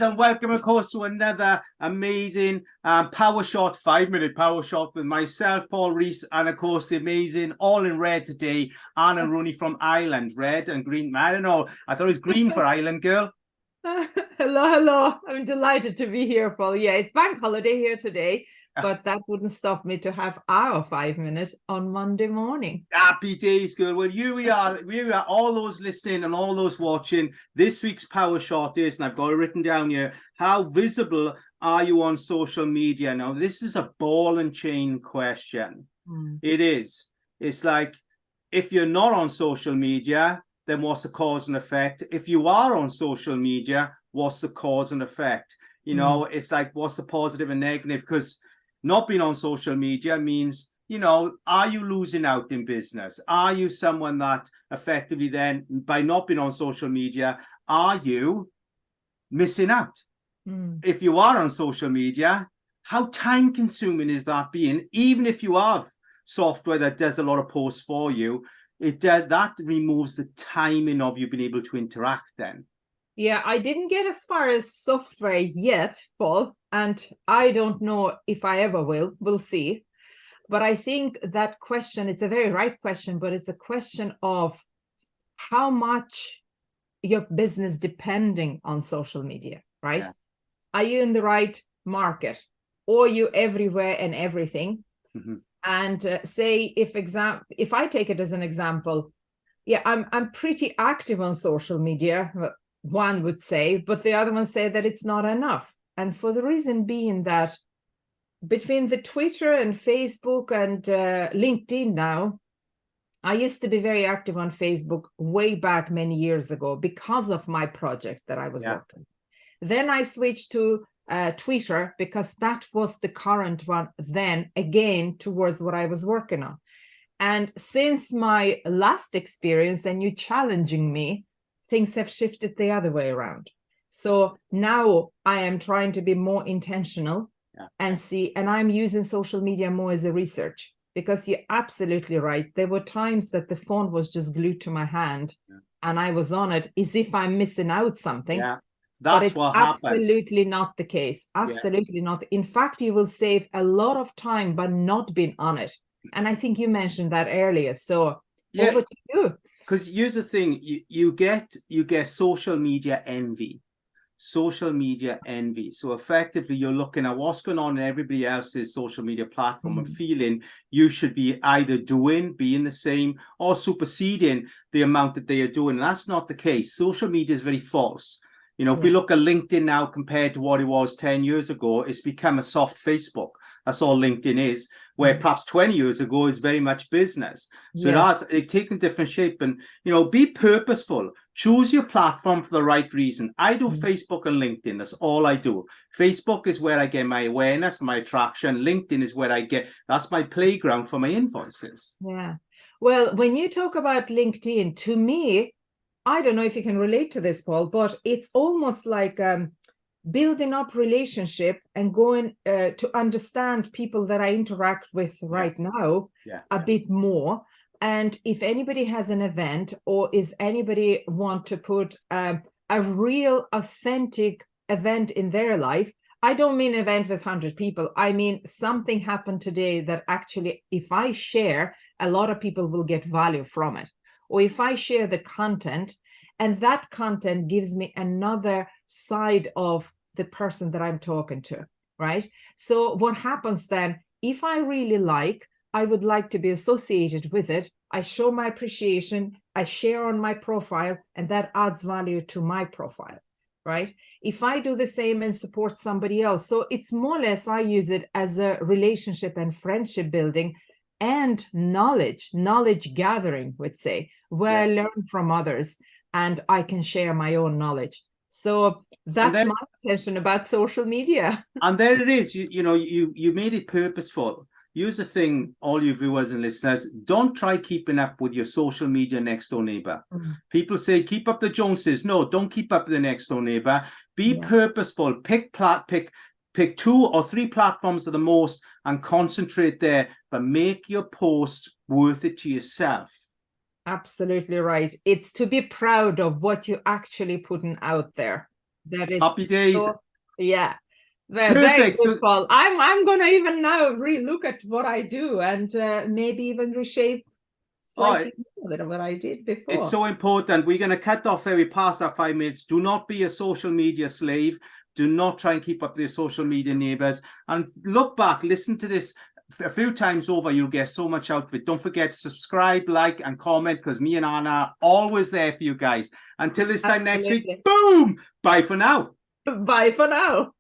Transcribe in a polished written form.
and welcome, of course, to another amazing power shot, 5-minute power shot with myself, Paul Rees, and of course, the amazing, all in red today, Anna Rooney from Ireland. Red and green. I don't know. I thought it was green for Ireland, girl. Hello. I'm delighted to be here, Paul. Yeah, it's bank holiday here today, but that wouldn't stop me to have our 5-minute on Monday morning. Happy days, girl. Well, here we are, all those listening and all those watching. This week's power shot is, and I've got it written down here, how visible are you on social media? Now, this is a ball and chain question. It is. It's like, if you're not on social media, then what's the cause and effect? If you are on social media, what's the cause and effect? You know, it's like, what's the positive and negative? Because not being on social media means, you know, are you losing out in business? Are you someone that effectively then, by not being on social media, are you missing out? If you are on social media, how time consuming is that being? Even if you have software that does a lot of posts for you, that removes the timing of you being able to interact then. Yeah, I didn't get as far as software yet, Paul, and I don't know if I ever will. We'll see. But I think that question, it's a very right question, but it's a question of how much your business depending on social media, right? Yeah. Are you in the right market, or are you everywhere and everything? And say, if I take it as an example, yeah, I'm pretty active on social media, one would say, but the other one say that it's not enough. And for the reason being that between the Twitter and Facebook and LinkedIn now, I used to be very active on Facebook way back many years ago because of my project that I was working. Then I switched to Twitter because that was the current one then, again, towards what I was working on. And since my last experience and you challenging me, things have shifted the other way around. So now I am trying to be more intentional and I'm using social media more as a research, because you're absolutely right. There were times that the phone was just glued to my hand and I was on it as if I'm missing out something. That's what happens. Absolutely not the case. Absolutely not. In fact, you will save a lot of time by not being on it. And I think you mentioned that earlier. So over to you. Because here's the thing, you get social media envy. Social media envy. So effectively, you're looking at what's going on in everybody else's social media platform and feeling you should be either being the same, or superseding the amount that they are doing. And that's not the case. Social media is very false. You know, if we look at LinkedIn now compared to what it was 10 years ago, it's become a soft Facebook. That's all LinkedIn is, where perhaps 20 years ago is very much business. So they've taken different shape. And, you know, be purposeful. Choose your platform for the right reason. I do Facebook and LinkedIn. That's all I do. Facebook is where I get my awareness, my attraction. LinkedIn is where that's my playground for my invoices. Yeah. Well, when you talk about LinkedIn, to me, I don't know if you can relate to this, Paul, but it's almost like building up relationship and going to understand people that I interact with right now a bit more. And if anybody has an event, or is anybody want to put a real authentic event in their life, I don't mean event with 100 people. I mean something happened today that actually, if I share, a lot of people will get value from it. Or if I share the content, and that content gives me another side of the person that I'm talking to, right? So what happens then, if I really I would like to be associated with it, I show my appreciation, I share on my profile, and that adds value to my profile, right? If I do the same and support somebody else, so it's more or less, I use it as a relationship and friendship building and knowledge gathering, would say, where I learn from others and I can share my own knowledge. So that's my intention about social media. And there it is. You made it purposeful. Here's the thing, all you viewers and listeners, don't try keeping up with your social media next door neighbor. People say, keep up the Joneses. No, don't keep up with the next door neighbor. Be purposeful. Pick 2 or 3 platforms of the most and concentrate there, but make your posts worth it to yourself. Absolutely right. It's to be proud of what you're actually putting out there. that it's Happy days. so, yeah. Very Perfect. good, So, Paul. I'm gonna even now relook at what I do and maybe even reshape slightly more than what I did before. it's so important. We're going to cut off there. We passed our 5 minutes. Do not be a social media slave. Do not try and keep up with your social media neighbors. And look back, listen to this a few times over. You'll get so much out of it. Don't forget to subscribe, like, and comment, because me and Anna are always there for you guys. Until this time next week, Absolutely. boom! Bye for now. Bye for now.